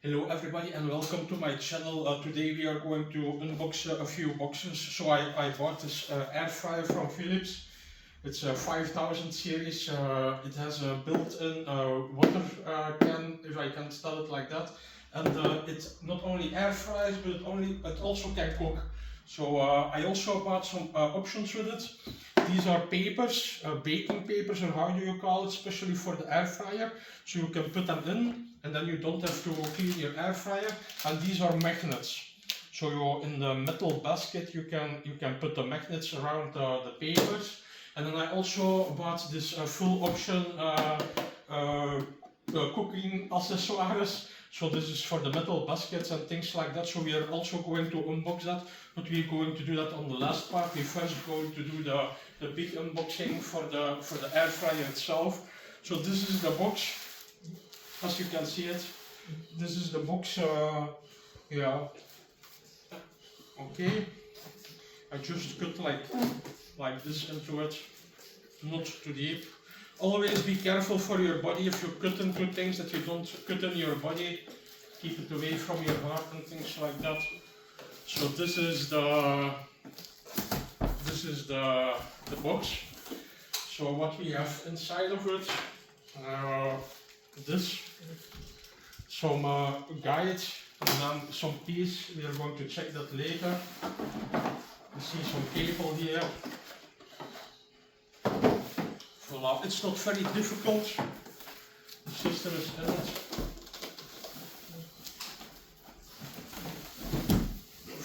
Hello everybody and welcome to my channel. Today we are going to unbox a few boxes. So I bought this air fryer from Philips. It's a 5000 series. It has a built-in water can, if I can tell it like that. And it not only air fries, but it also can cook. So I also bought some options with it. These are papers, baking papers, or how do you call it, especially for the air fryer. So you can put them in, and then you don't have to clean your air fryer. And these are magnets. So in the metal basket you can put the magnets around the papers. And then I also bought this full option cooking accessoires. So this is for the metal baskets and things like that. So we are also going to unbox that, but we're going to do that on the last part. We're first going to do the big unboxing for the air fryer itself. So this is the box, as you can see it. This is the box. Yeah. Okay. I just cut like this into it, not too deep. Always be careful for your body. If you cut into things that you don't cut in your body, keep it away from your heart and things like that. So this is the box. So what we have inside of it, this, some guides, and then some keys. We are going to check that later. You see some cable here. Voila. It's not very difficult. The system is in it.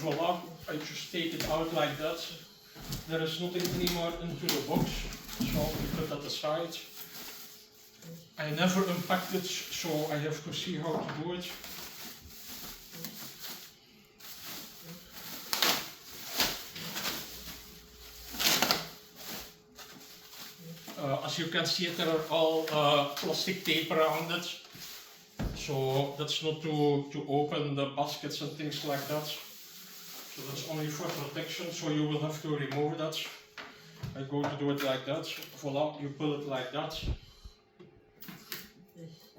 Voila. I just take it out like that. There is nothing anymore into the box, so we put that aside. I never unpacked it, so I have to see how to do it. As you can see, there are all plastic tape around it, so that's not to open the baskets and things like that. So that's only for protection, so you will have to remove that. I go to do it like that. Voila, you pull it like that.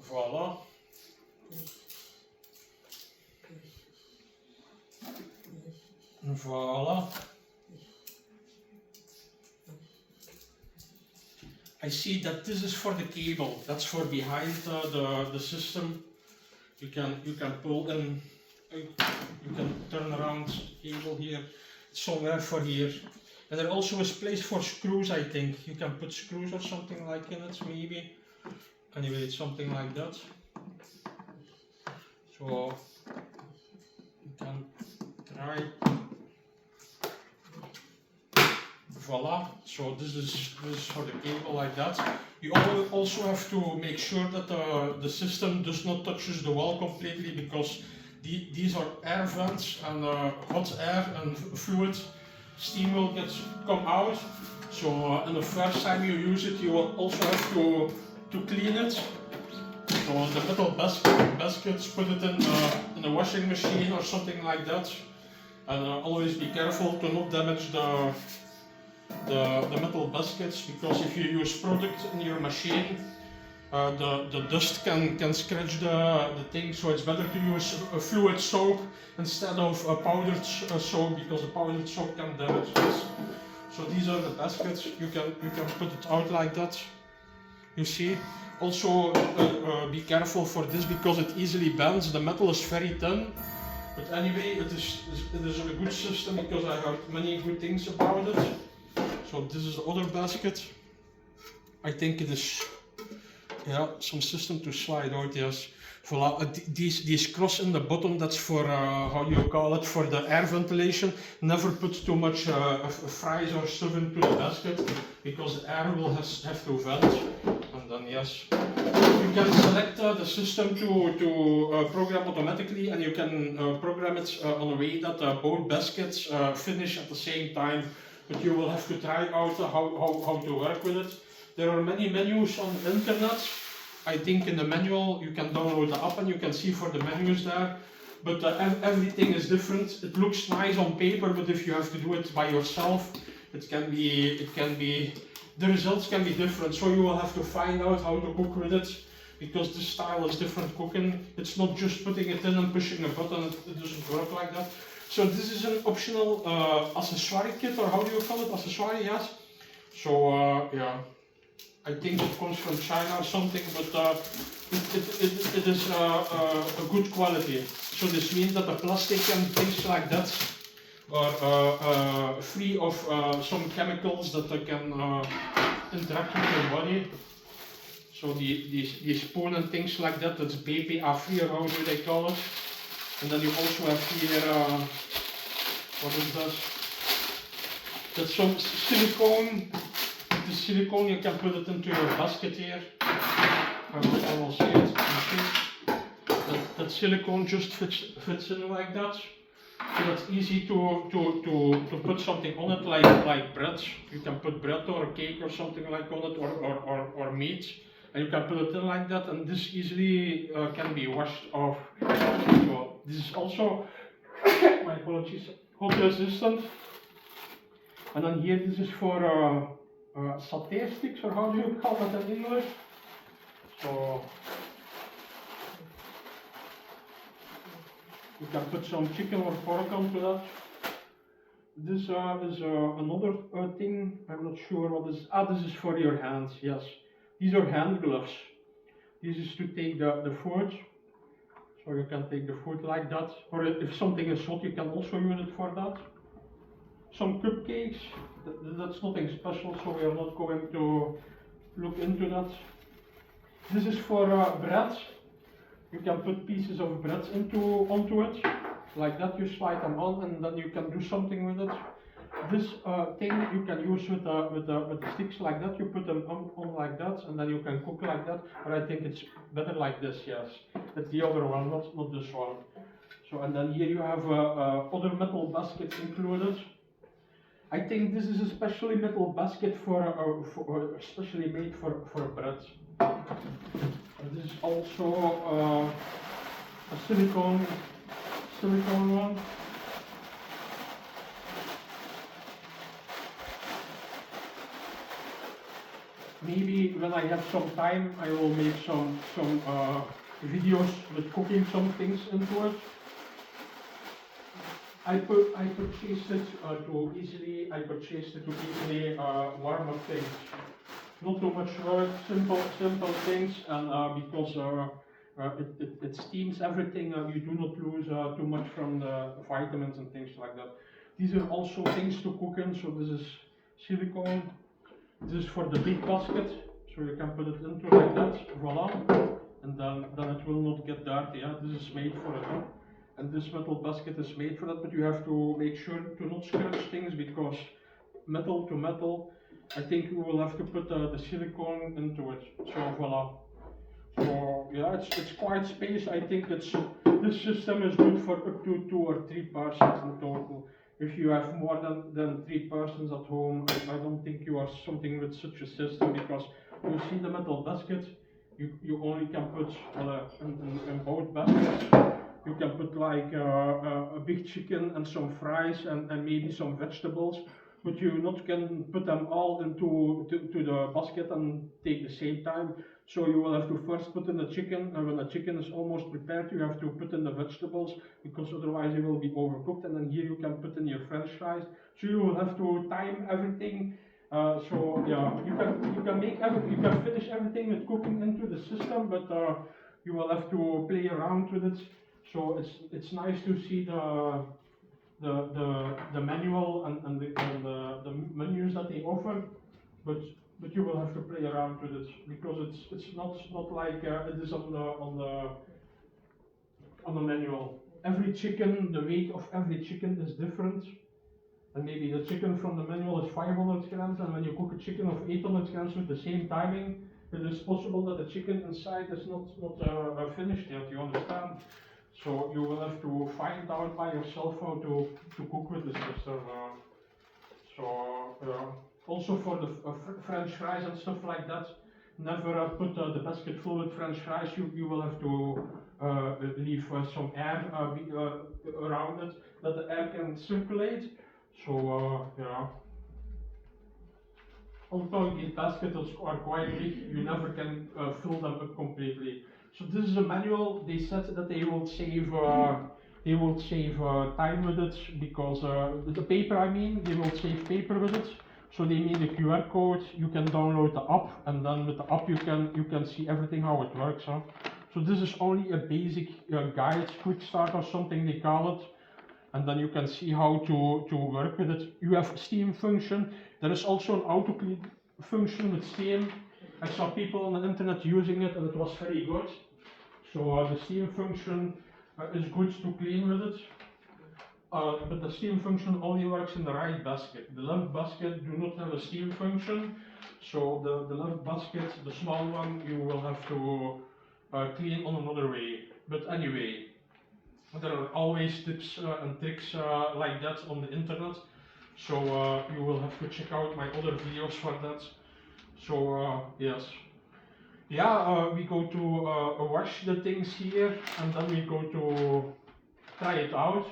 Voila. Voila. I see that this is for the cable. That's for behind the system. You can pull in. You can turn around the cable here. It's somewhere for here. And there also is place for screws. I think you can put screws or something like in it, maybe. Anyway, it's something like that. So you can try. Voila, so this is for the cable like that. You also have to make sure that the system does not touch the wall completely, because these are air vents, and hot air and fluid, steam will come out. So and the first time you use it, you will also have to clean it. So the metal baskets, put it in a washing machine or something like that. And always be careful to not damage the metal baskets, because if you use product in your machine, the dust can scratch the thing. So it's better to use a fluid soap instead of a powdered soap, because the powdered soap can damage this. So these are the baskets. You can put it out like that. You see. Also be careful for this, because it easily bends. The metal is very thin. But anyway, it is a good system, because I heard many good things about it. So this is the other basket. I think it is, yeah, some system to slide out, yes. Voila, these cross in the bottom, that's for, how you call it, for the air ventilation. Never put too much fries or stuff into the basket, because the air will have to vent. And then, yes, you can select the system to program automatically, and you can program it on a way that both baskets finish at the same time. But you will have to try out how to work with it. There are many menus on the internet. I think in the manual you can download the app and you can see for the menus there. But everything is different. It looks nice on paper, but if you have to do it by yourself, the results can be different. So you will have to find out how to cook with it, because this style is different cooking. It's not just putting it in and pushing a button, it doesn't work like that. So this is an optional accessory kit, or how do you call it? Accessory, yes. So yeah, I think it comes from China or something, but it is a good quality. So this means that the plastic and things like that are free of some chemicals that can interact with your body. So the spoon and things like that, that's BPA-free, or how do they call it? And then you also have here, what is that? That's some silicone. The silicone, you can put it into your basket here. I will see it. That silicone just fits in like that. So that's easy to put something on it, like bread. You can put bread or cake or something like on it, or meat. And you can put it in like that, and this easily can be washed off. So this is also, my apologies, hot resistant. And then here, this is for satay sticks, or how do you call that in English? So you can put some chicken or pork onto that. This is another thing. I'm not sure what this is. This is for your hands. Yes, these are hand gloves. This is to take the food. So you can take the food like that, or if something is hot, you can also use it for that. Some cupcakes. That's nothing special, so we are not going to look into that. This is for bread. You can put pieces of bread onto it, like that. You slide them on, and then you can do something with it. This thing you can use with the sticks like that. You put them on like that, and then you can cook like that. But I think it's better like this. Yes, it's the other one, not this one. So, and then here you have other metal baskets included. I think this is a specially metal basket especially made for bread. And this is also a silicone one. Maybe when I have some time, I will make some videos with cooking some things into it. I purchased it to easily warm up things. Not too much work, simple things, and because it steams everything, you do not lose too much from the vitamins and things like that. These are also things to cook in. So this is silicone. This is for the big basket, so you can put it into like that. Voila, and then it will not get dirty. Yeah, this is made for it. And this metal basket is made for that, but you have to make sure to not scratch things, because metal to metal, I think you will have to put the silicone into it. So voila. So yeah, it's quite space. I think this system is good for up to 2 or 3 persons in total. If you have more than 3 persons at home, I don't think you are something with such a system, because you see the metal basket, you only can put in both baskets. You can put like a big chicken and some fries and maybe some vegetables, but you not can put them all into the basket and take the same time. So you will have to first put in the chicken, and when the chicken is almost prepared, you have to put in the vegetables, because otherwise they will be overcooked. And then here you can put in your French fries. So you will have to time everything. So yeah, you can finish everything with cooking into the system, but you will have to play around with it. So it's nice to see the manual and the menus that they offer, but you will have to play around with it, because it's not like it is on the manual. Every chicken, the weight of every chicken is different, and maybe the chicken from the manual is 500 grams, and when you cook a chicken of 800 grams with the same timing, it is possible that the chicken inside is not finished yet. You understand? So you will have to find out by yourself how to cook with the system. Also for the French fries and stuff like that, never put the basket full with French fries. You will have to leave some air around it, that the air can circulate. So although these baskets are quite big, you never can fill them up completely. So this is a manual. They said that they will save time with it because the paper. I mean, they will save paper with it. So they made a QR code. You can download the app, and then with the app you can see everything how it works. Huh? So this is only a basic guide, quick start or something they call it. And then you can see how to work with it. You have steam function. There is also an auto clean function with steam. I saw people on the internet using it and it was very good. So the steam function is good to clean with it. But the steam function only works in the right basket. The left basket do not have a steam function. So the left basket, the small one, you will have to clean on another way. But anyway, there are always tips and tricks like that on the internet, so you will have to check out my other videos for that. So yes, yeah, we go to wash the things here, and then we go to try it out.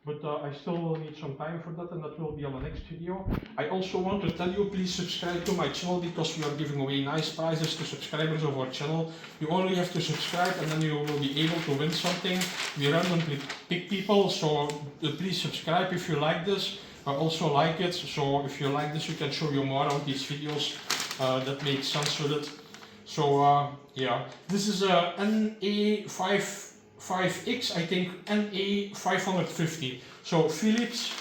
But I still will need some time for that, and that will be on the next video. I also want to tell you, please subscribe to my channel because we are giving away nice prizes to subscribers of our channel. You only have to subscribe and then you will be able to win something. We randomly pick people, so please subscribe if you like this. I also like it, so if you like this, we can show you more of these videos that make sense with it. So yeah, this is a NA555X, I think NA550. So Philips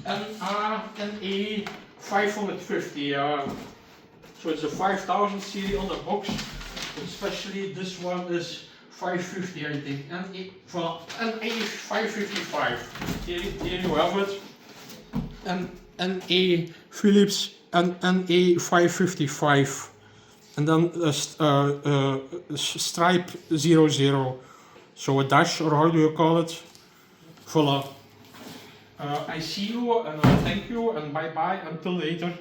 NA550. So it's a 5000 series on the box. Especially this one is 550, I think. NA555. Here you have it. NA Philips and NA555. And then stripe 00. So a dash, or how do you call it? Voila. I see you and thank you and bye bye until later.